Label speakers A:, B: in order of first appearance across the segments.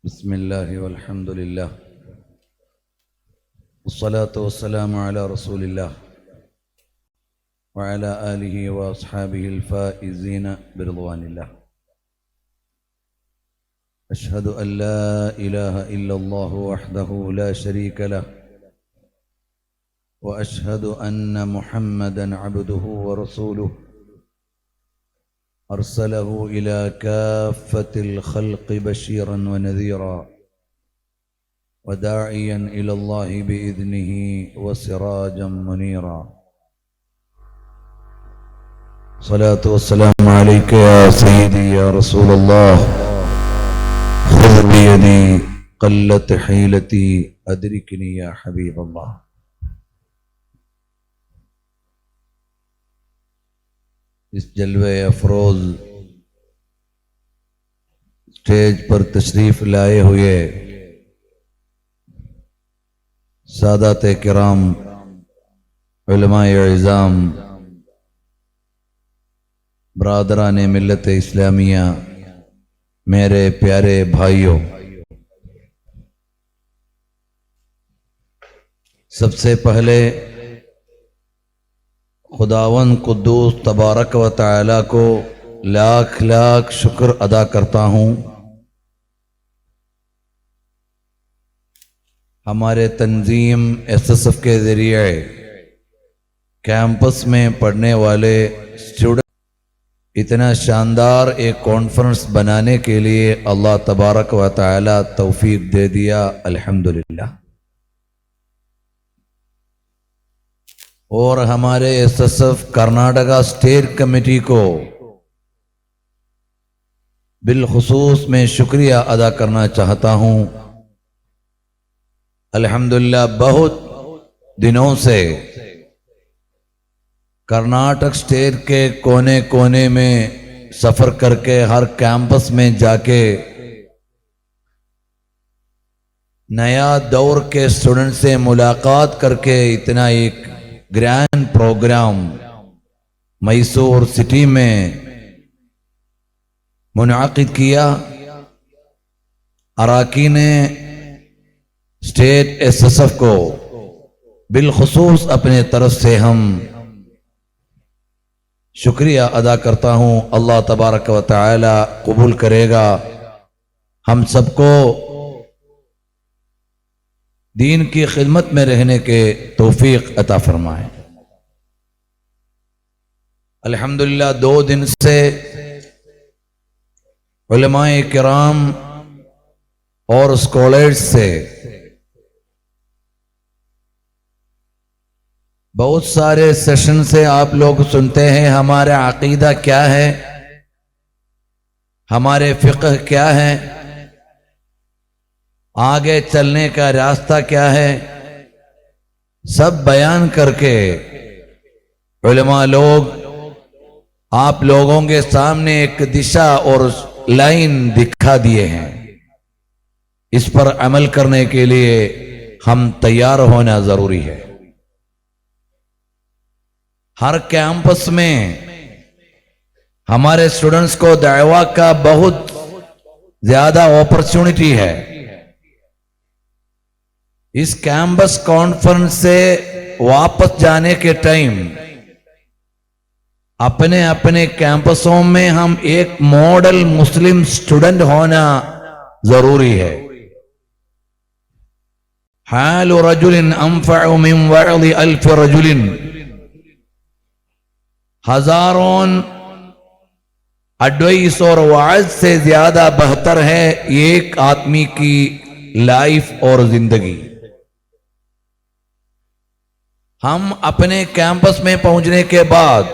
A: बिस्मिल्लाह वल्हम्दुलिल्लाह वस्सलातु वस्सलामु अला रसूलिल्लाह व अला आलिहि व अस्हाबिहिल फाइज़ीन बिरिज़वानिल्लाह। अशहदु अन ला इलाहा इल्लल्लाह वहदहु ला शरीका लह व अशहदु अन्न मुहम्मदन अब्दुहु व रसूलुहु अरसलहु इला काफ़्फ़तिल ख़ल्क़ि बशीरन व नज़ीरा वदाइयन इलल्लाहि बिइज़्निहि व सिराजम मुनीरा। सलातु वस्सलामु अलैका या सय्यदी या रसूलल्लाह खुज़ बियदी क़ल्लत हीलती अदरिकनी या हबीबल्लाह। इस जलवे अफरोज स्टेज पर तशरीफ लाए हुए सादात किराम, उलमाए इज़ाम, बरादरान मिल्लत इस्लामिया, मेरे प्यारे भाइयों, सबसे पहले खुदावन कुद्दूस तबारक व तआला को लाख लाख शुक्र अदा करता हूँ। हमारे तंजीम एसएसएफ के ज़रिए कैंपस में पढ़ने वाले स्टूडेंट इतना शानदार एक कॉन्फ्रेंस बनाने के लिए अल्लाह तबारक व तआला तौफीक दे दिया, अल्हम्दुलिल्लाह। और हमारे एसएसएफ कर्नाटका स्टेट कमेटी को बिलखुसूस मैं शुक्रिया अदा करना चाहता हूँ। अल्हम्दुलिल्लाह बहुत दिनों से कर्नाटक स्टेट के कोने कोने में सफर करके हर कैंपस में जाके नया दौर के स्टूडेंट से मुलाकात करके इतना एक ग्रैंड प्रोग्राम मैसूर सिटी में मुनाकिद किया। अराकीन स्टेट एसएसएफ को बिलखुसूस अपने तरफ से हम शुक्रिया अदा करता हूँ। अल्लाह तबारक व तआला कबूल करेगा, हम सबको दीन की खिदमत में रहने के तौफीक अता फरमाए। अल्हम्दुलिल्लाह 2 दिन से उलमाए किराम और स्कॉलर्स से बहुत सारे सेशन से आप लोग सुनते हैं हमारा अकीदा क्या है, हमारे फ़िक़्ह क्या है, आगे चलने का रास्ता क्या है, सब बयान करके उलमा लोग आप लोगों के सामने एक दिशा और लाइन दिखा दिए हैं। इस पर अमल करने के लिए हम तैयार होना जरूरी है। हर कैंपस में हमारे स्टूडेंट्स को दावा का बहुत ज्यादा अपॉर्चुनिटी है। इस कैंपस कॉन्फ्रेंस से वापस जाने के टाइम अपने अपने कैंपसों में हम एक मॉडल मुस्लिम स्टूडेंट होना जरूरी है। हालु रजुलिन अंफअ मिन वअज़ि अल्फ रजुलिन, हजारों एडवाइस और वाज से ज्यादा बेहतर है एक आदमी की लाइफ और जिंदगी। हम अपने कैंपस में पहुंचने के बाद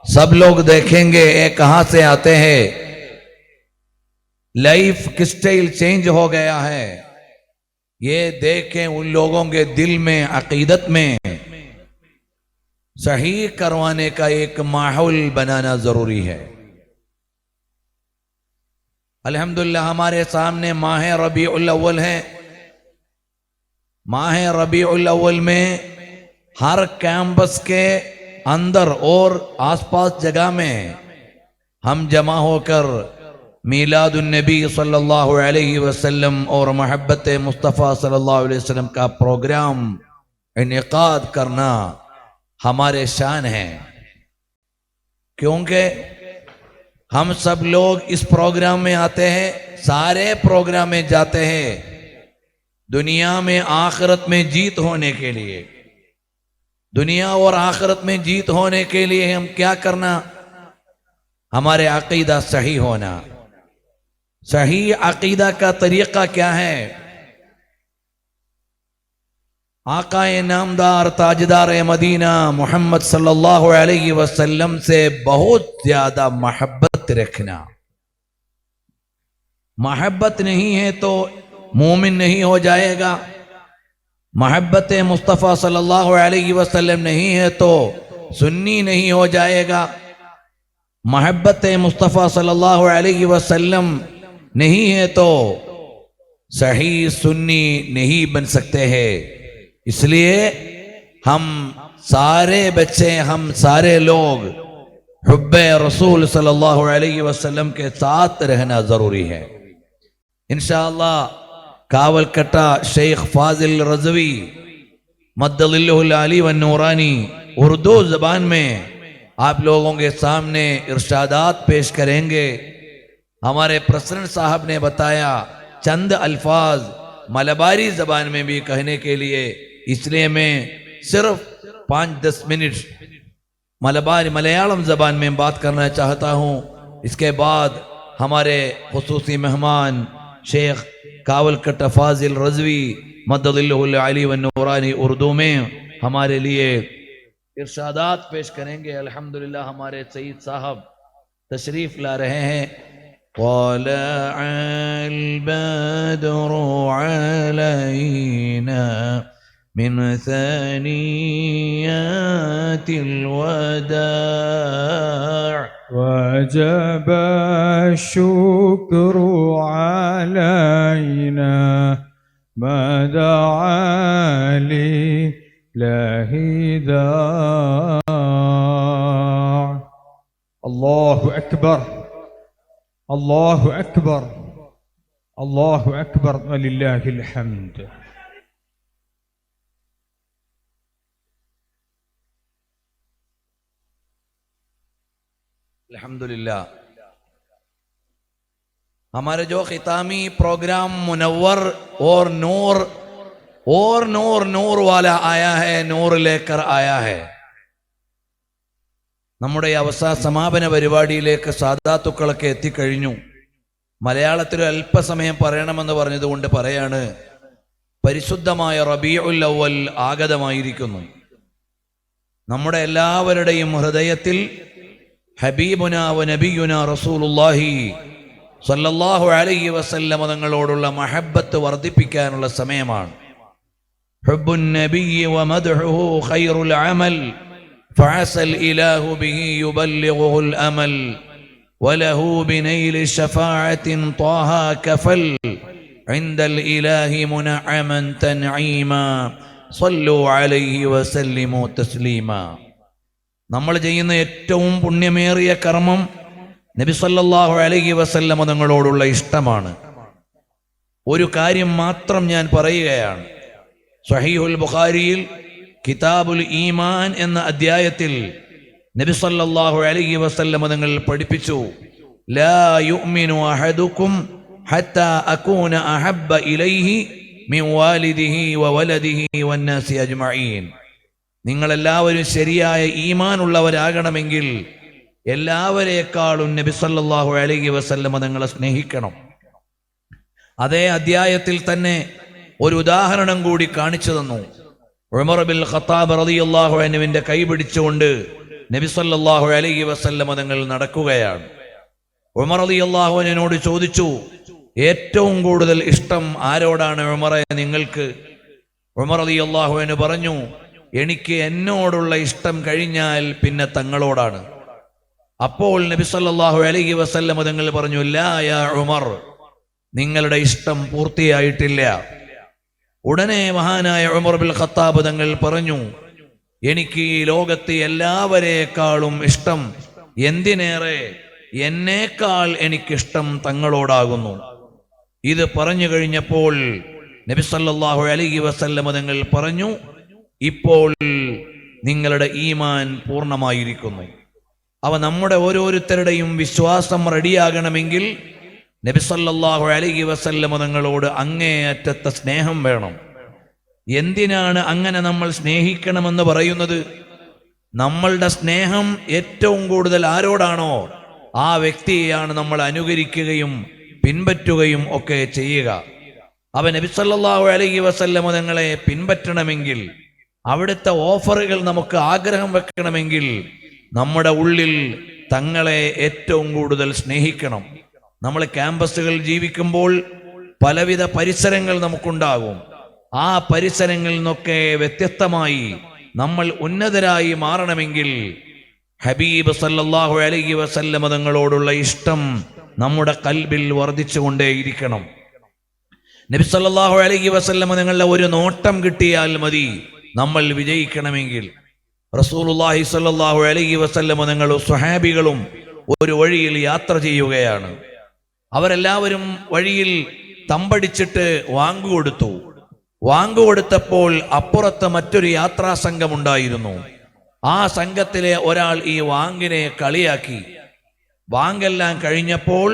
A: सब लोग देखेंगे ये कहां से आते हैं, लाइफ की स्टाइल चेंज हो गया है। ये देखें उन लोगों के दिल में अकीदत में सही करवाने का एक माहौल बनाना जरूरी है। अल्हम्दुलिल्लाह हमारे सामने माह रबीउल अव्वल है। माह रबीउल अव्वल में हर कैंपस के अंदर और आसपास जगह में हम जमा होकर मीलादुन नबी सल्लल्लाहु अलैहि वसल्लम और मोहब्बत मुस्तफ़ा सल्लल्लाहु अलैहि वसल्लम का प्रोग्राम इनेकाद करना हमारे शान है, क्योंकि हम सब लोग इस प्रोग्राम में आते हैं, सारे प्रोग्राम में जाते हैं दुनिया में आखिरत में जीत होने के लिए। दुनिया और आखिरत में जीत होने के लिए हम क्या करना, हमारे अकीदा सही होना। सही अकीदा का तरीका क्या है? आकाए नामदार ताजदार मदीना मोहम्मद सल्लल्लाहु अलैहि वसल्लम से बहुत ज्यादा मोहब्बत रखना। मोहब्बत नहीं है तो मोमिन नहीं हो जाएगा। मोहब्बत मुस्तफ़ा सल्लल्लाहु अलैहि वसल्लम नहीं है तो सुन्नी नहीं हो जाएगा। मोहब्बत मुस्तफ़ा सल्लल्लाहु अलैहि वसल्लम नहीं है तो सही सुन्नी नहीं बन सकते हैं। इसलिए हम सारे बच्चे, हम सारे लोग हुब्बे रसूल सल्लल्लाहु अलैहि वसल्लम के साथ रहना जरूरी है। इंशाअल्लाह कावलकट्टा शेख फाजिल रज़वी मद्दलिल्लाहुल आली व नूरानी उर्दू ज़बान में आप लोगों के सामने इरशादात पेश करेंगे। हमारे प्रेसिडेंट साहब ने बताया चंद अल्फाज मलबारी ज़बान में भी कहने के लिए, इसलिए मैं सिर्फ 5-10 मिनट मलबारी मलयालम ज़बान में बात करना चाहता हूँ। इसके बाद हमारे खुसूसी मेहमान शेख कावलकट्टा फाजिल रज़वी मद्दलिल्लाहुल आली व नूरानी उर्दू में हमारे लिए इरशादात पेश करेंगे। अल्हम्दुलिल्लाह हमारे सईद साहब तशरीफ ला रहे हैं। तलअल बद्रु अलैना मिन सनियातिल वदा'
B: वजब शुक्रु अलैना मा दआ लिल्लाहि दाअ। अल्लाहु अकबर, अल्लाहु अकबर, अल्लाहु अकबर वलिल्लाहिल हम्द।
A: अल्हम्दुलिल्लाह हमारे जो खितामी प्रोग्राम मुनव्वर और नूर वाला आया है, नूर लेकर आया है। നമ്മുടെ സമാപന പരിപാടിയിലേക്ക് സാദാത്തുക്കളൊക്കെ എത്തിക്കഴിഞ്ഞു. മലയാളത്തിൽ അല്പസമയം പറയണമെന്ന് പറഞ്ഞതുകൊണ്ട് പറയാണ്. പരിശുദ്ധമായ റബീഉൽ അവ്വൽ ആഗതമായിരിക്കുന്നു. നമ്മുടെ എല്ലാവരുടെയും ഹൃദയത്തിൽ ഹബീബുനാ വ നബിയുനാ റസൂലുള്ളാഹി സല്ലല്ലാഹു അലൈഹി വസല്ലം തങ്ങളോടുള്ള മഹബ്ബത്ത് വർദ്ധിപ്പിക്കാനുള്ള സമയമാണ്. ഹുബ്ബുൻ നബിയ്യി വ മദ്ഹുഹു ഖൈറുൽ അമൽ فعسى الإله به يبلغه الأمل وله بنيل شفاعة طه كفل عند الإله منعما تنعيما صلوا عليه وسلموا تسليما. നമ്മൾ ചെയ്യുന്ന ഏറ്റവും പുണ്യമേറിയ കർമ്മം നബി സല്ലല്ലാഹു അലൈഹി വസല്ലം തങ്ങളോടുള്ള ഇഷ്ടമാണ്. ഒരു കാര്യം മാത്രം ഞാൻ പറയുകയാണ്. സ്വഹീഹുൽ ബുഖാരിയിൽ കിതാബുൽ ഈമാൻ എന്ന അധ്യായത്തിൽ നബി സല്ലല്ലാഹു അലൈഹി വസല്ലം തങ്ങൾ പഠിപ്പിച്ചു, ലാ യുഅ്മിനു അഹദുക്കും ഹത്താ അകൂന അഹബ്ബ ഇലൈഹി മിൻ വാലിദിഹി വ വലദിഹി വന്നാസി അജ്മഈൻ. നിങ്ങളെല്ലാവരും ശരിയായ ഈമാൻ ഉള്ളവരാകണമെങ്കിൽ എല്ലാവരെക്കാളും നബി സല്ലല്ലാഹു അലൈഹി വസല്ലം തങ്ങളെ സ്നേഹിക്കണം. അതേ അധ്യായത്തിൽ തന്നെ ഒരു ഉദാഹരണം കൂടി കാണിച്ചു തന്നു. ഉമർ ബിൻ ഖത്താബ് റളിയല്ലാഹു അൻഹുവിന്റെ കൈ പിടിച്ചുകൊണ്ട് നബി സല്ലല്ലാഹു അലൈഹി വസല്ലം തങ്ങൾ നടക്കുകയാണ്. ഉമർ റളിയല്ലാഹു അൻഹുവിനോട് ചോദിച്ചു, ഏറ്റവും കൂടുതൽ ഇഷ്ടം ആരോടാണ് ഉമറെ നിങ്ങൾക്ക്? ഉമർ റളിയല്ലാഹു അൻഹു പറഞ്ഞു, എനിക്ക് എന്നോടുള്ള ഇഷ്ടം കഴിഞ്ഞാൽ പിന്നെ തങ്ങളോടാണ്. അപ്പോൾ നബി സല്ലല്ലാഹു അലൈഹി വസല്ലം തങ്ങൾ പറഞ്ഞു, ലാ യാ ഉമർ, നിങ്ങളുടെ ഇഷ്ടം പൂർത്തിയായിട്ടില്ല. ഉടനെ മഹാനായ ഉമർ ബിൻ ഖത്താബ് തങ്ങൾ പറഞ്ഞു, എനിക്ക് ഈ ലോകത്തെ എല്ലാവരെക്കാളും ഇഷ്ടം, എന്തിനേറെ എന്നേക്കാൾ എനിക്കിഷ്ടം തങ്ങളോടാകുന്നു. ഇത് പറഞ്ഞു കഴിഞ്ഞപ്പോൾ നബി സല്ലല്ലാഹു അലൈഹി വസല്ലം തങ്ങൾ പറഞ്ഞു, ഇപ്പോൾ നിങ്ങളുടെ ഈമാൻ പൂർണ്ണമായിരിക്കുന്നു. അവ നമ്മുടെ ഓരോരുത്തരുടെയും വിശ്വാസം റെഡിയാകണമെങ്കിൽ നബി സല്ലല്ലാഹു അലൈഹി വസല്ലം തങ്ങളോട് അങ്ങേയറ്റത്തെ സ്നേഹം വേണം. എന്തിനാണ് അങ്ങനെ നമ്മൾ സ്നേഹിക്കണമെന്ന് പറയുന്നത്? നമ്മളുടെ സ്നേഹം ഏറ്റവും കൂടുതൽ ആരോടാണോ ആ വ്യക്തിയെയാണ് നമ്മൾ അനുകരിക്കുകയും പിൻപറ്റുകയും ഒക്കെ ചെയ്യുക. അവൻ നബി സല്ലല്ലാഹു അലൈഹി വസല്ലം തങ്ങളെ പിൻപറ്റണമെങ്കിൽ, അവിടുത്തെ ഓഫറുകൾ നമുക്ക് ആഗ്രഹം വെക്കണമെങ്കിൽ നമ്മുടെ ഉള്ളിൽ തങ്ങളെ ഏറ്റവും കൂടുതൽ സ്നേഹിക്കണം. നമ്മൾ ക്യാമ്പസുകൾ ജീവിക്കുമ്പോൾ പലവിധ പരിസരങ്ങൾ നമുക്കുണ്ടാകും. ആ പരിസരങ്ങളിൽ നിന്നൊക്കെ വ്യത്യസ്തമായി നമ്മൾ ഉന്നതരായി മാറണമെങ്കിൽ ഹബീബ് സല്ലല്ലാഹു അലൈഹി വസല്ലം തങ്ങളോടുള്ള ഇഷ്ടം നമ്മുടെ കൽബിൽ വർദ്ധിച്ചുകൊണ്ടേയിരിക്കണം. നബി സല്ലല്ലാഹു അലൈഹി വസല്ലം തങ്ങളുടെ ഒരു നോട്ടം കിട്ടിയാൽ മതി നമ്മൾ വിജയിക്കണമെങ്കിൽ. റസൂലുള്ളാഹി സ്വല്ലല്ലാഹു അലൈഹി വസല്ലം തങ്ങളും സ്വഹാബികളും ഒരു വഴിയിൽ യാത്ര ചെയ്യുകയാണ്. അവരെല്ലാവരും വഴിയിൽ തമ്പടിച്ചിട്ട് വാങ്ങുകൊടുത്തു. വാങ്ങുകൊടുത്തപ്പോൾ അപ്പുറത്ത് മറ്റൊരു യാത്രാ സംഘം ഉണ്ടായിരുന്നു. ആ സംഘത്തിലെ ഒരാൾ ഈ വാങ്ങിനെ കളിയാക്കി. വാങ്ങെല്ലാം കഴിഞ്ഞപ്പോൾ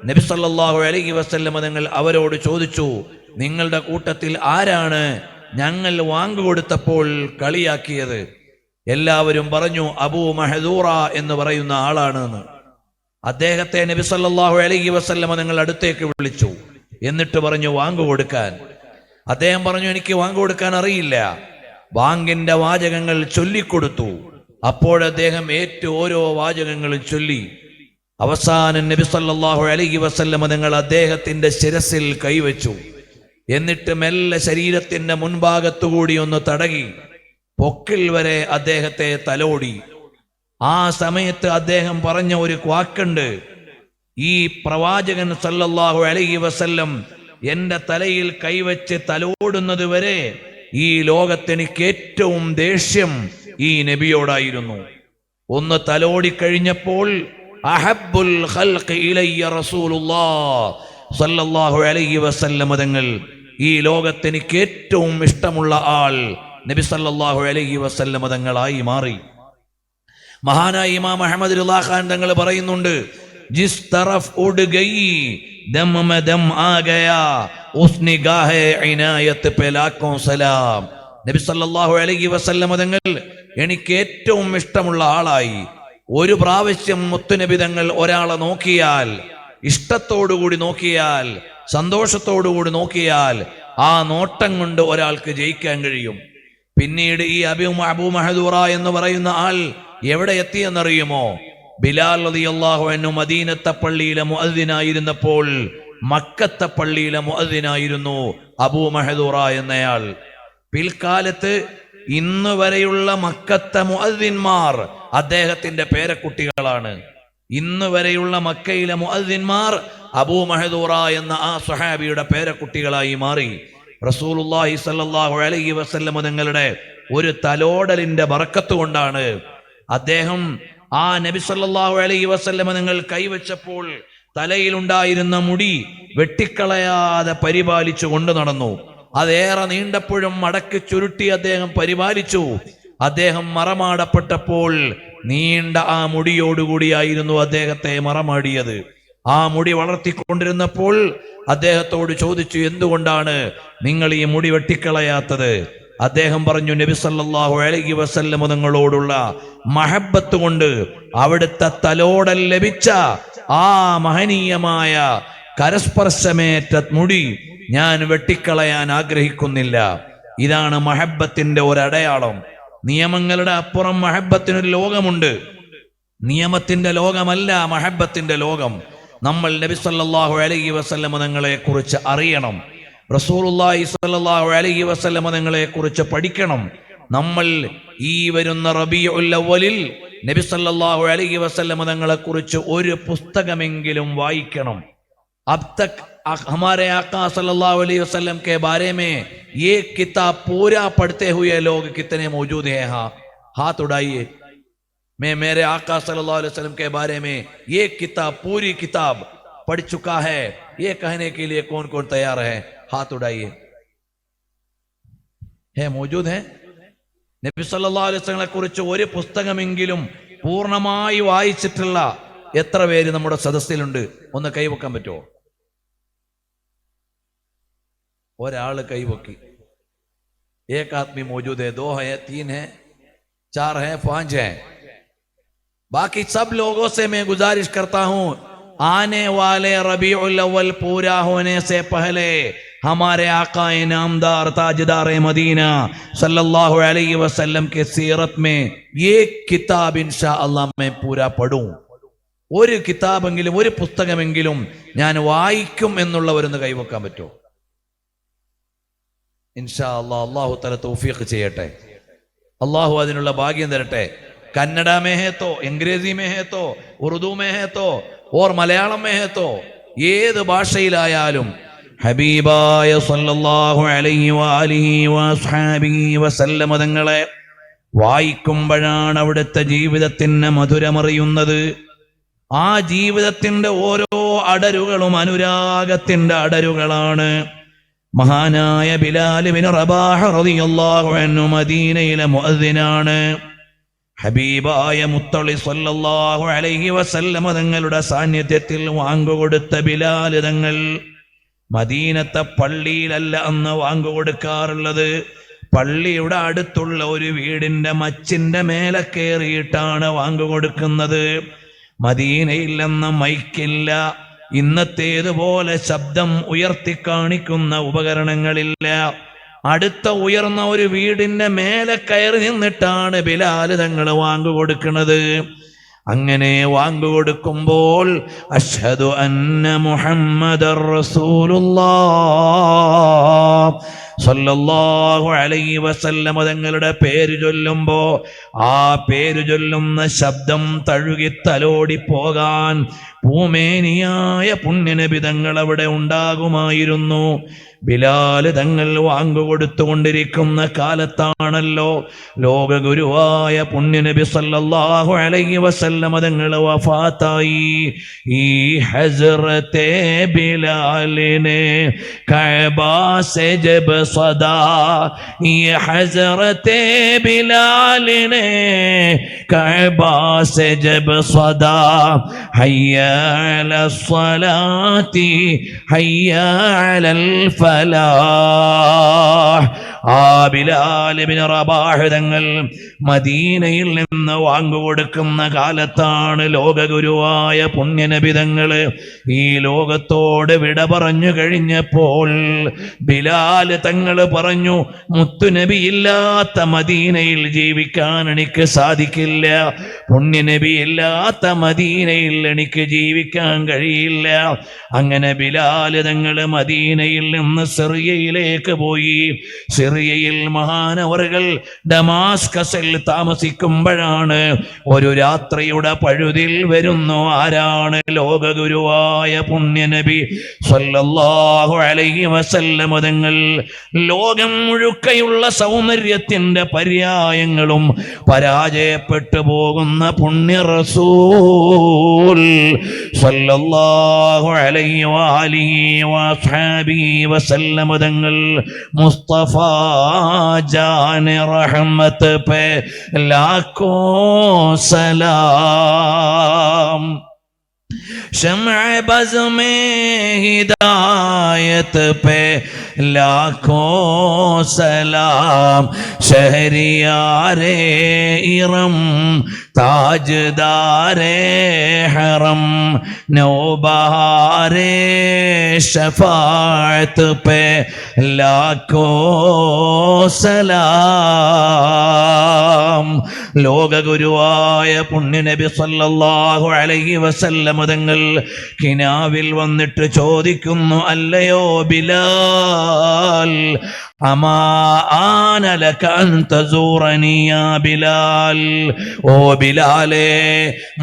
A: നബി സല്ലല്ലാഹു അലൈഹി വസല്ലം തങ്ങൾ അവരോട് ചോദിച്ചു, നിങ്ങളുടെ കൂട്ടത്തിൽ ആരാണ് ഞങ്ങൾ വാങ്ങുകൊടുത്തപ്പോൾ കളിയാക്കിയത്? എല്ലാവരും പറഞ്ഞു, അബൂ മഹദൂറ എന്ന് പറയുന്ന ആളാണെന്ന്. അദ്ദേഹത്തെ നബി സല്ലല്ലാഹു അലൈഹി വസല്ലം തങ്ങൾ അടുത്തേക്ക് വിളിച്ചു. എന്നിട്ട് പറഞ്ഞു വാങ്ങുകൊടുക്കാൻ. അദ്ദേഹം പറഞ്ഞു, എനിക്ക് വാങ്ങുകൊടുക്കാൻ അറിയില്ല. വാങ്ങിന്റെ വാചകങ്ങൾ ചൊല്ലിക്കൊടുത്തു. അപ്പോഴദ്ദേഹം ഓരോ വാചകങ്ങളും ചൊല്ലി. അവസാനം നബി സല്ലല്ലാഹു അലൈഹി വസല്ലം തങ്ങൾ അദ്ദേഹത്തിന്റെ ശിരസിൽ കൈവച്ചു. എന്നിട്ട് മെല്ലെ ശരീരത്തിന്റെ മുൻഭാഗത്തുകൂടി ഒന്ന് തടകി പൊക്കിൽ വരെ അദ്ദേഹത്തെ തലോടി. ആ സമയത്ത് അദ്ദേഹം പറഞ്ഞ ഒരു വാക്കുണ്ട്, ഈ പ്രവാചകൻ സല്ലല്ലാഹു അലൈഹി വസല്ലം എന്റെ തലയിൽ കൈവച്ച് തലോടുന്നത് വരെ ഈ ലോകത്തെനിക്ക് ഏറ്റവും ദേഷ്യം ഈ നബിയോടായിരുന്നു. ഒന്ന് തലോടിക്കഴിഞ്ഞപ്പോൾ അഹബ്ബുൽ ഖൽഖി ഇലയ്യ റസൂലുള്ളാഹ് സല്ലല്ലാഹു അലൈഹി വസല്ലം തങ്ങൾ, ഈ ലോകത്തെനിക്ക് ഏറ്റവും ഇഷ്ടമുള്ള ആൾ നബി സല്ലല്ലാഹു അലൈഹി വസല്ലം തങ്ങളായി മാറി. മഹാനായ ഇമാം അഹ്മദ് റിളാ ഖാൻ തങ്ങൾ പറയുന്നുണ്ട്, ജിസ് തറഫ് ഉഡ് ഗയി ദം മേ ദം ആ ഗയാ ഉസ് നിഗാഹെ ഇനായത്ത് പേ ലാഖോं സലാം. നബി സല്ലല്ലാഹു അലൈഹി വസല്ലം തങ്ങൾ എനിക്ക് ഏറ്റവും ഇഷ്ടമുള്ള ആളായി. ഒരു പ്രാവശ്യം മുത്തുനബി തങ്ങൾ ഒരാളെ നോക്കിയാൽ, ഇഷ്ടത്തോടുകൂടി നോക്കിയാൽ, സന്തോഷത്തോടുകൂടി നോക്കിയാൽ ആ നോട്ടം കൊണ്ട് ഒരാൾക്ക് ജയിക്കാൻ കഴിയും. പിന്നീട് ഈ അബൂ മഹദൂറ എന്ന് പറയുന്ന ആൾ എവിടെ എത്തിയെന്നറിയുമോ? ബിലാൽ റളിയല്ലാഹു അൻഹു മദീനത്തെ പള്ളിയിലെ മുഅദ്ദിനായിരുന്നപ്പോൾ മക്കത്തെ പള്ളിയിലെ മുഅദ്ദിനായിരുന്നു അബൂ മഹദൂറ എന്നയാൾ. പിൽക്കാലത്ത് ഇന്ന് വരെയുള്ള മക്കത്തെ മുഅദ്ദിന്മാർ അദ്ദേഹത്തിന്റെ പേരക്കുട്ടികളാണ്. ഇന്ന് വരെയുള്ള മക്കയിലെ മുഅദ്ദിന്മാർ അബൂ മഹദൂറ എന്ന ആ സ്വഹാബിയുടെ പേരക്കുട്ടികളായി മാറി. റസൂലുള്ളാഹി സ്വല്ലല്ലാഹു അലൈഹി വസല്ലം തങ്ങളുടെ ഒരു തലോടലിന്റെ ബറക്കത്ത് കൊണ്ടാണ് അദ്ദേഹം ആ നബി സല്ലല്ലാഹു അലൈഹി വസല്ലം തങ്ങൾ കൈവച്ചപ്പോൾ തലയിലുണ്ടായിരുന്ന മുടി വെട്ടിക്കളയാതെ പരിപാലിച്ചു കൊണ്ടു നടന്നു. അതേറെ നീണ്ടപ്പോഴും മടക്കി ചുരുട്ടി അദ്ദേഹം പരിപാലിച്ചു. അദ്ദേഹം മറമാടപ്പെട്ടപ്പോൾ നീണ്ട ആ മുടിയോടുകൂടിയായിരുന്നു അദ്ദേഹത്തെ മറമാടിയത്. ആ മുടി വളർത്തിക്കൊണ്ടിരുന്നപ്പോൾ അദ്ദേഹത്തോട് ചോദിച്ചു, എന്തുകൊണ്ടാണ് നിങ്ങൾ ഈ മുടി വെട്ടിക്കളയാത്തത്? അദ്ദേഹം പറഞ്ഞു, നബി സല്ലല്ലാഹു അലൈഹി വസല്ലം തങ്ങളോടുള്ള മഹബ്ബത്ത് കൊണ്ട് അവിടുത്തെ തലോടൽ ലഭിച്ച ആ മഹനീയമായ കരസ്പർശമേറ്റ മുടി ഞാൻ വെട്ടിക്കളയാൻ ആഗ്രഹിക്കുന്നില്ല. ഇതാണ് മഹബ്ബത്തിന്റെ ഒരടയാളം. നിയമങ്ങളുടെ അപ്പുറം മഹബ്ബത്തിനൊരു ലോകമുണ്ട്. നിയമത്തിന്റെ ലോകമല്ല മഹബ്ബത്തിന്റെ ലോകം. നമ്മൾ നബി സല്ലല്ലാഹു അലൈഹി വസല്ലം തങ്ങളെ കുറിച്ച് അറിയണം. റസൂലുള്ളാഹി സ്വല്ലല്ലാഹു അലൈഹി വസല്ലം തങ്ങളെ കുറിച്ച് പഠിക്കണം. നമ്മൾ ഈ വരുന്ന റബീഉൽ അവ്വലിൽ നബി സല്ലല്ലാഹു അലൈഹി വസല്ലം തങ്ങളെ കുറിച്ച് ഒരു പുസ്തകമെങ്കിലും വായിക്കണം. अब तक हमारे आका सल्लल्लाहु अलैहि वसल्लम के बारे में ये किताब पूरा पढ़ते हुए लोग कितने मौजूद हैं? हाँ, हाथ उड़ाइए. मैं मेरे आका सल्लल्लाहु अलैहि वसल्लम के बारे में ये किताब, पूरी किताब पढ़ चुका है, ये कहने के लिए कौन कौन तैयार है? हाथ उठाइए। है, मौजूद है? നബി സല്ലല്ലാഹു അലൈഹി വസല്ലമയെ കുറിച്ച് ഒരു പുസ്തകമെങ്കിലും പൂർണ്ണമായി വായിച്ചിട്ടുള്ള എത്ര പേര് നമ്മുടെ സദസ്സിലുണ്ട്? ഒന്ന് കൈവക്കാൻ പറ്റുമോ? ഒരാള് കൈവക്കി. एक आदमी मौजूद है, 2 है, 3 है, 4 है, 5 है. बाकी सब लोगों से मैं गुजारिश करता हूं, आने वाले रबीउल अव्वल पूरा होने से पहले हमारे आका नामदार ताजदार मदीना सल्लल्लाहु अलैहि वसल्लम के सीरत में ये किताब इंशाअल्लाह मैं पूरा पढ़ूं. ഒരു കിതാബെങ്കിലും, ഒരു പുസ്തകമെങ്കിലും ഞാൻ വായിക്കും എന്നുള്ളവരൊന്ന് കൈവക്കാൻ പറ്റുമോ? इंशा अल्लाह. अल्लाह ताला तौफीक ചെയ്യട്ടെ. अल्लाह അതിനുള്ള ഭാഗ്യം തരട്ടെ. कन्नड़ा में है तो, अंग्रेजी में है तो, उर्दू में है तो, और मलयालम में है तो, ഏത് ഭാഷയിലായാലും ഹബീബായ സല്ലല്ലാഹു അലൈഹി വഅലിഹി വസ്ഹാബിഹി വസല്ലമ തങ്ങളെ വായിക്കുമ്പോഴാണ് അവിടുത്തെ ജീവിതത്തിന് മധുരമറിയുന്നത്. ആ ജീവിതത്തിന്റെ ഓരോ അടരുകളും അനുരാഗത്തിന്റെ അടരുകളാണ്. മഹാനായ ബിലാൽ ഇബ്നു റബാഹ് റളിയല്ലാഹു അൻഹു മദീനയിലെ മുഅദ്ദിനാണ്. ഹബീബായ മുത്തളി സല്ലല്ലാഹു അലൈഹി വസല്ലമ തങ്ങളുടെ സാന്നിധ്യത്തിൽ വാങ്കുകൊടുത്ത ബിലാൽ തങ്ങൾ മദീനത്തെ പള്ളിയിലല്ല അന്ന് വാങ്കുകൊടുക്കാറുള്ളത്. പള്ളിയുടെ അടുത്തുള്ള ഒരു വീടിന്റെ മച്ചിന്റെ മേലെ കയറിയിട്ടാണ് വാങ്കുകൊടുക്കുന്നത്. മദീനയിൽ നിന്ന് മൈക്കില്ല, ഇന്നത്തേതുപോലെ ശബ്ദം ഉയർത്തി കാണിക്കുന്ന ഉപകരണങ്ങളില്ല. അടുത്ത ഉയർന്ന ഒരു വീടിന്റെ മേലെ കയറി നിന്നിട്ടാണ് ബിലാൽ തങ്ങൾ വാങ്കുകൊടുക്കുന്നത്. അങ്ങനെ വാങ്കുകൊടുക്കുമ്പോൾ അഷ്ഹദു അന്ന മുഹമ്മദർ റസൂലുള്ളാഹ് സല്ലല്ലാഹു അലൈഹി വസല്ലം തങ്ങളുടെ പേര് ചൊല്ലുമ്പോ ആ പേര് ചൊല്ലുന്ന ശബ്ദം തഴുകി തലോടി പോകാൻ ഭൂമേനിയായ പുണ്യനബി തങ്ങൾ അവിടെ ഉണ്ടാകുമായിരുന്നു. ബിലാൽ തങ്ങൾ വാങ്കുകൊടുത്തുകൊണ്ടിരിക്കുന്ന കാലത്താണല്ലോ ലോക ഗുരുവായ പുണ്യനബി സല്ലല്ലാഹു അലൈഹി വസല്ലം തങ്ങൾ വഫാത്തായി. ഈ ഹസ്രത്തെ ബിലാലിനെ കഅബ സെ ജബ് സദാ, ഈ ഹസ്രത്തെ ബിലാലിനെ കഅബ സെ ജബ് സദാ, ഹയ്യ അലസ്സലാത്തി ഹയ്യ അലൽ ഫലാഹ്. ആ ബിലാൽ ഇബ്നു റബാഹ് തങ്ങൾ മദീനയിൽ നിന്ന് വാങ്കുകൊടുക്കുന്ന കാലത്താണ് ലോകഗുരുവായ പുണ്യനബി തങ്ങൾ ഈ ലോകത്തോട് വിട പറഞ്ഞു കഴിഞ്ഞപ്പോൾ ബിലാൽ തങ്ങൾ പറഞ്ഞു, മുത്തുനബി ഇല്ലാത്ത മദീനയിൽ ജീവിക്കാൻ എനിക്ക് സാധിക്കില്ല, പുണ്യനബി ഇല്ലാത്ത മദീനയിൽ എനിക്ക് ജീവിക്കാൻ കഴിയില്ല. അങ്ങനെ ബിലാൽ തങ്ങൾ മദീനയിൽ നിന്ന് സിറിയയിലേക്ക് പോയി. സിറിയയിൽ മഹാനവറുകൾ ഡമാസ്കസിൽ താമസിക്കുമ്പോഴാണ് ഒരു രാത്രിയുടെ പഴുതിൽ വരുന്നു. ആരാണ്? ലോകഗുരുവായ പുണ്യനബി സല്ലല്ലാഹു അലൈഹി വസല്ലം തങ്ങൾ. ലോകം മുഴുക്കയുള്ള സൗന്ദര്യത്തിന്റെ പര്യായങ്ങളും പരാജയപ്പെട്ടു പോകുന്ന പുണ്യ റസൂൽ സല്ലല്ലാഹു അലൈഹി വഅലിഹി വസ്ഹാബിഹി വസല്ലം തങ്ങൾ മുസ്തഫ जान रहमत पे लाखों सलाम, शम्अ बज़ में हिदायत पे लाखों सलाम, शहरियारे इरम ताजदारे हरम, नौबहारे शफाअत पे लाखों सलाम. ലോകഗുരുവായ പുണ്യനബി സല്ലല്ലാഹു അലൈഹി വസല്ലം തങ്ങൾ കിനാവിൽ വന്നിട്ട് ചോദിക്കുന്നു, അല്ലയോ ബിലാൽ, അമാ ആന ലക അൻ തസൂറനി യാ ബിലാൽ, ഓ ബിലാലേ,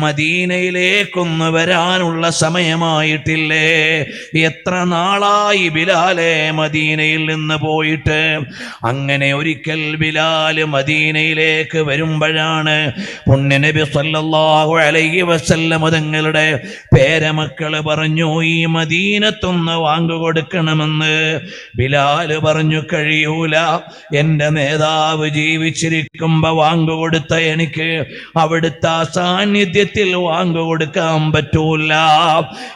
A: മദീനയിലേക്കൊന്ന് വരാനുള്ള സമയമായിട്ടില്ലേ? എത്ര നാളായി ബിലാലേ മദീനയിൽ നിന്ന് പോയിട്ട്? അങ്ങനെ ഒരിക്കൽ ബിലാൽ മദീനയിലേക്ക് വരുമ്പോഴാണ് പുണ്യനബി സല്ലല്ലാഹു അലൈഹി വസല്ലം തങ്ങളുടെ പേരമക്കള് പറഞ്ഞു, ഈ മദീനത്തൊന്ന് വാങ്ങുകൊടുക്കണമെന്ന്. ബിലാൽ പറഞ്ഞു, കഴിയൂല, എന്റെ നേതാവ് ജീവിച്ചിരിക്കുമ്പോ വാങ്ങുകൊടുത്ത എനിക്ക് അവിടുത്തെ സാന്നിധ്യത്തിൽ വാങ്ങുകൊടുക്കാൻ പറ്റൂല.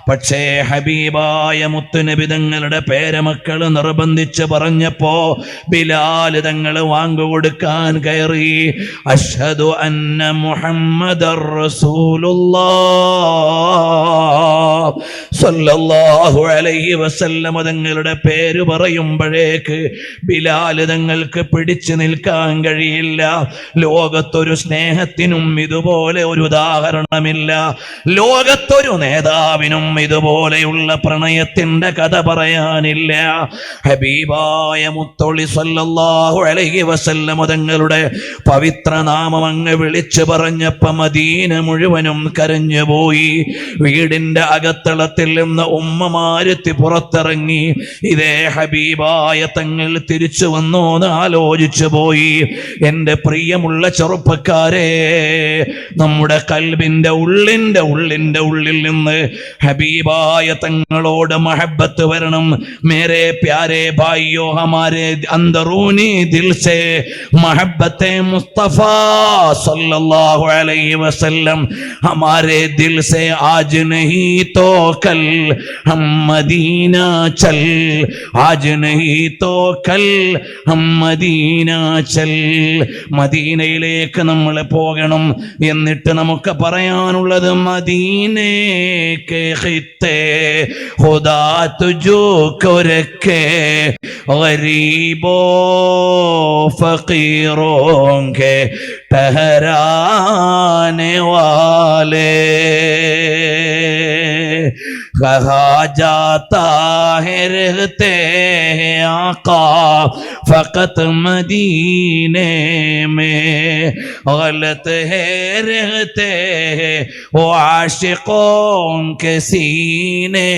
A: പക്ഷേ ഹബീബായ മുത്തുനബി തങ്ങളുടെ പേരമക്കൾ നിർബന്ധിച്ച് പറഞ്ഞപ്പോ ബിലാൽ തങ്ങൾ വാങ്ങുകൊടുക്കാൻ കയറി. അഷ്ഹദു അന്ന മുഹമ്മദർ റസൂലുള്ളാഹ് സ്വല്ലല്ലാഹു അലൈഹി വസല്ലം തങ്ങളുടെ പേര് പറയുമ്പോഴേക്ക് ബിലാൽ തങ്ങൾക്ക് പിടിച്ചു നിൽക്കാൻ കഴിയില്ല. ലോകത്തൊരു സ്നേഹത്തിനും ഇതുപോലെ ഒരു ഉദാഹരണമില്ല. ലോകത്തൊരു നേതാവിനും ഇതുപോലെയുള്ള പ്രണയത്തിന്റെ കഥ പറയാനില്ല. ഹബീബായ മുത്തൊളി സല്ലല്ലാഹു അലൈഹി വസല്ലം തങ്ങളുടെ പവിത്ര നാമം അങ്ങ് വിളിച്ചു പറഞ്ഞപ്പോ മദീന മുഴുവനും കരഞ്ഞുപോയി. വീടിന്റെ അകത്തളത്തിൽ നിന്ന് ഉമ്മമാരെത്തി പുറത്തിറങ്ങി. ഇതേ ഹബീബായ തങ്ങൾ തിരിച്ചു വന്നോ എന്ന് ആലോചിച്ചു പോയി. എൻ്റെ പ്രിയമുള്ള ചെറുപ്പക്കാരെ, നമ്മുടെ കൽബിന്റെ ഉള്ളിൽ നിന്ന് ഹബീബായ തങ്ങളോട് മഹബത്ത് വരണം. മേരെ പ്യാരെ ഭായിയോ, ഹമാരെ അന്തറൂനി ദിൽ സേ महब्बते मुस्तफा सल्लल्लाहु अलैहि वसल्लम हमारे दिल से आज नहीं तो कल हम मदीना चल, आज नहीं तो कल हम മദീന ചൽ. മദീനയിലേക്ക് നമ്മൾ പോകണം. എന്നിട്ട് നമുക്ക് പറയാനുള്ളത് മദീനേ കെ ഖിത്തേ ഖുദാ തുജോ കോ രഖേ ഗരീബോ फकीरों के ठहराने वाले. कहा जाता है रहते हैं आका फकत मदीने में, गलत है रहते हैं वो आशिकों के सीने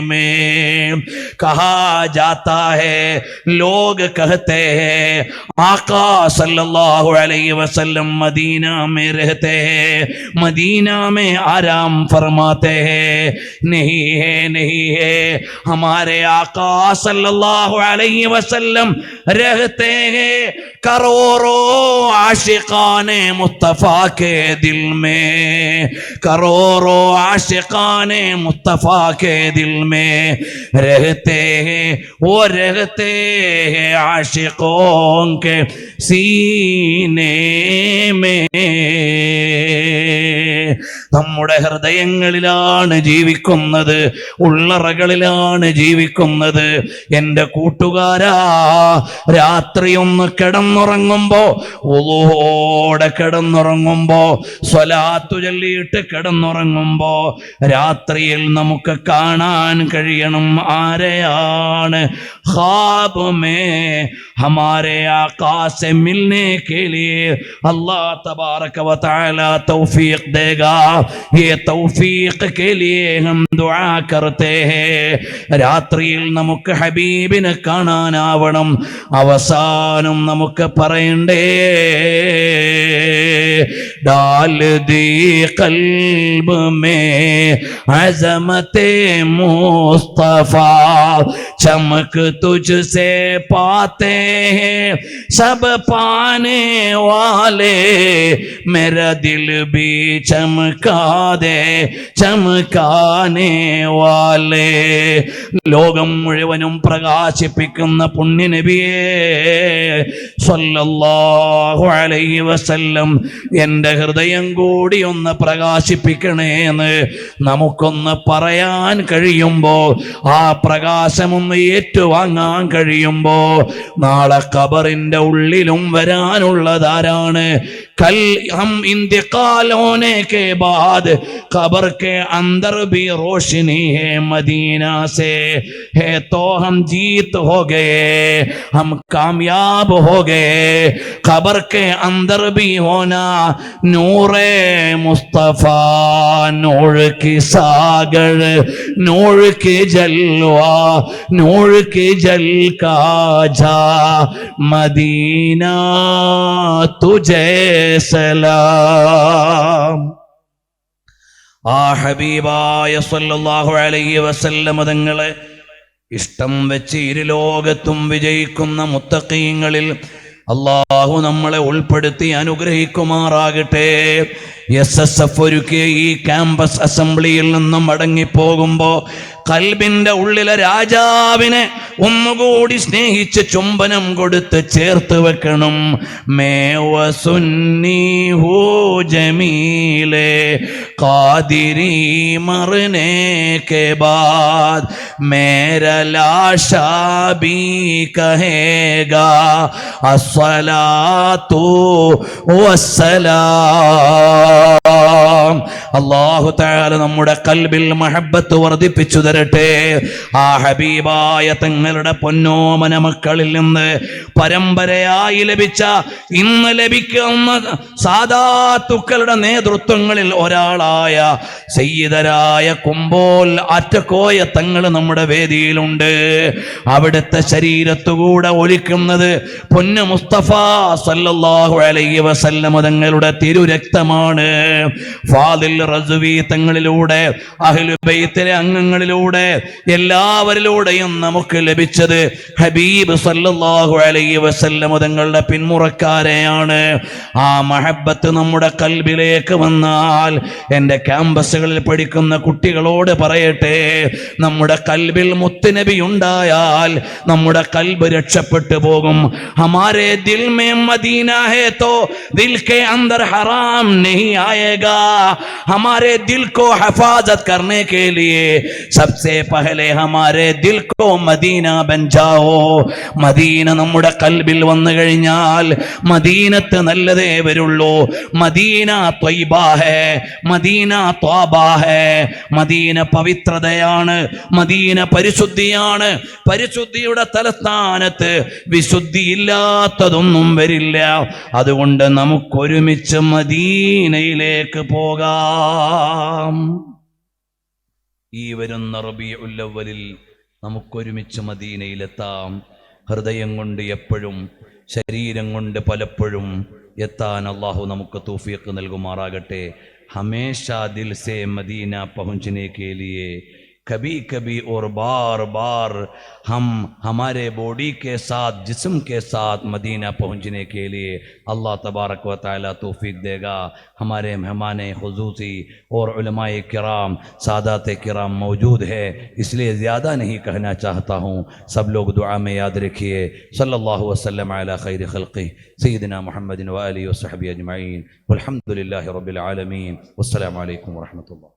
A: में. कहा जाता है, लोग कहते हैं आका सल्लल्लाहु अलैहि वसल्लम मदीना में रहते हैं, मदीना में आराम फरमाते हैं. नहीं है, हमारे आका सल्लल्लाहु अलैहि वसल्लम रहते हैं करोड़ों आशिकाने मुस्तफा के दिल में, करोड़ों आशिकाने मुस्तफा के दिल में रहते हैं. वो रहते हैं आशिकों के सीने में. നമ്മുടെ ഹൃദയങ്ങളിലാണ് ജീവിക്കുന്നത്, ഉള്ളറകളിലാണ് ജീവിക്കുന്നത്. എൻ്റെ കൂട്ടുകാരാ, രാത്രി ഒന്ന് കിടന്നുറങ്ങുമ്പോ, ഓടെ കിടന്നുറങ്ങുമ്പോ, സ്വലാത്തു ചൊല്ലിയിട്ട് കിടന്നുറങ്ങുമ്പോ രാത്രിയിൽ നമുക്ക് കാണാൻ കഴിയണം ആരെയാണ്. ഖാബ് മേ ഹമാരെ ആഖാ സെ മിൽനെ കെ ലിയെ അല്ലാഹ് തബാറക വ തആല തൗഫീഖ് ദേഗാ. ये तौफीक के लिए हम दुआ करते हैं. രാത്രിയിൽ നമുക്ക് ഹബീബിനെ കാണാനാവണം. അവസാനം നമുക്ക് പറയണ്ടേ, डाल दी कल्ब में अज़मते मुस्तफा, चमक तुझसे पाते हैं सब पाने वाले, मेरा दिल भी चमका दे चमकाने वाले. ലോകം മുഴുവനും പ്രകാശിപ്പിക്കുന്ന പുണ്യനബിയേ സ്വല്ലല്ലാഹു അലൈഹി വസല്ലം, എൻ്റെ ഹൃദയം കൂടി ഒന്ന് പ്രകാശിപ്പിക്കണേന്ന് നമുക്കൊന്ന് പറയാൻ കഴിയുമ്പോൾ, ആ പ്രകാശമൊന്ന് ഏറ്റുവാങ്ങാൻ കഴിയുമ്പോൾ, നാളെ ഖബറിൻ്റെ ഉള്ളിലും വരാനുള്ളതാരാണ്? कल हम इंतकाल होने के बाद कब्र के अंदर भी रोशनी है मदीना से, है तो हम जीत हो गए, हम कामयाब हो गए। कब्र के अंदर भी होना नूरे मुस्तफा, नूर की सागर, नूर के जलवा, नूर के जल का जा, मदीना तुझे സലാം. ആ ഹബീബായ സല്ലല്ലാഹു അലൈഹി വസല്ലം തങ്ങളെ ഇഷ്ടം വെച്ച് ഇരുലോകത്തും വിജയിക്കുന്ന മുത്തഖീങ്ങളിൽ അല്ലാഹു നമ്മളെ ഉൾപ്പെടുത്തി അനുഗ്രഹിക്കുമാറാകട്ടെ. SSF ഒരുക്കിയ ഈ ക്യാമ്പസ് അസംബ്ലിയിൽ നിന്നും മടങ്ങിപ്പോകുമ്പോ കൽബിന്റെ ഉള്ളിലെ രാജാവിനെ ഒന്നുകൂടി സ്നേഹിച്ച് ചുംബനം കൊടുത്ത് ചേർത്ത് വെക്കണം. മേവസുന്നി ഹോ ജമീലേ ഖാദിരി മർനെ കെ ബാദ് മേരാ ലാശാ ബി കഹേഗാ അസ്സലാത്തു വസ്സലാം. അല്ലാഹു തആല നമ്മുടെ കൽബിൽ മഹബ്ബത്ത് വർദ്ധിപ്പിച്ചു തരട്ടെ. ആ ഹബീബായ തങ്ങളുടെ പൊന്നോമന മക്കളിൽ നിന്ന് പരമ്പരയായി ലഭിച്ച, ഇന്ന് ലഭിക്കുന്ന സാദാത്തുക്കളുടെ നേതൃത്വങ്ങളിൽ ഒരാളായ സയ്യിദരായ കുമ്പോൽ ആറ്റക്കോയ തങ്ങൾ നമ്മുടെ വേദിയിലുണ്ട്. അവിടുത്തെ ശരീരത്തുകൂടെ ഒലിക്കുന്നത് പൊന്നു മുസ്തഫ സല്ലല്ലാഹു അലൈഹി വസല്ലം തങ്ങളുടെ തിരുരക്തമാണ്. ഫാദിൽ റസ്വി തങ്ങളിലൂടെ, അഹ്ലു ബൈത്തിലെ അംഗങ്ങളിലൂടെ, എല്ലാവരിലൂടെയും നമുക്ക് ലഭിച്ചത് ഹബീബ് സല്ലല്ലാഹു അലൈഹി വസല്ലം തങ്ങളുടെ പിന്മുറക്കാരെയാണ്. ആ മഹബ്ബത്ത് നമ്മുടെ കൽബിലേക്ക് വന്നാൽ, എൻ്റെ ക്യാമ്പസുകളിൽ പഠിക്കുന്ന കുട്ടികളോട് പറയട്ടെ, നമ്മുടെ കൽബിൽ മുത്തുനബി ഉണ്ടായാൽ നമ്മുടെ കൽബ് രക്ഷപ്പെട്ടു പോകും. ഹമാരെ ദിൽ മേ മദീന ഹേ തോ ദിൽ के अंदर हराम नहीं आएगा. हमारे दिल को हिफाजत करने के लिए सबसे पहले हमारे दिल को मदीना बन जाओ. മദീന നമ്മുടെ കൽബിൽ വന്നു കഴിഞ്ഞാൽ മദീനത്ത് നല്ലതേ വരുള്ളൂ. മദീന ത്വയ്ബ ഹേ, മദീന ത്വാബ ഹേ. മദീന പവിത്രതയാണ്, മദീന പരിശുദ്ധിയാണ്. പരിശുദ്ധിയുടെ തലസ്ഥാനത്ത് വിശുദ്ധിയില്ലാത്തതൊന്നും വരില്ല. അതുകൊണ്ട് നമുക്കൊരുമിച്ച് മദീനയിലേക്ക് പോകാം. ഈ വരുന്ന റബീഉൽ അവ്വലിൽ നമുക്കൊരുമിച്ച് മദീനയിലെത്താം. ഹൃദയം കൊണ്ട് എപ്പോഴും, ശരീരം കൊണ്ട് പലപ്പോഴും എത്താൻ അല്ലാഹു നമുക്ക് തൗഫീഖ് നൽകുമാറാകട്ടെ. ഹമേശാ ദിൽ സേ മദീന പहुंचने के लिए कभी कभी और बार बार हम हमारे बॉडी के साथ, जिस्म के साथ मदीना पहुंचने के लिए अल्लाह तबारक व तआला तौफीक देगा. हमारे मेहमान खुसूसी और उलमाए किराम, सादात किराम मौजूद है, इसलिए ज़्यादा नहीं कहना चाहता हूँ. सब लोग दुआ में याद रखिए. सल्लल्लाहु वसल्लम अला खैर खल्क़ि सय्यिदिना मुहम्मदिन व आलिहि व सहबिहि अजमईन. वल्हम्दुलिल्लाहि रब्बिल आलमीन. वस्सलामु अलैकुम व रहमतुल्लाह.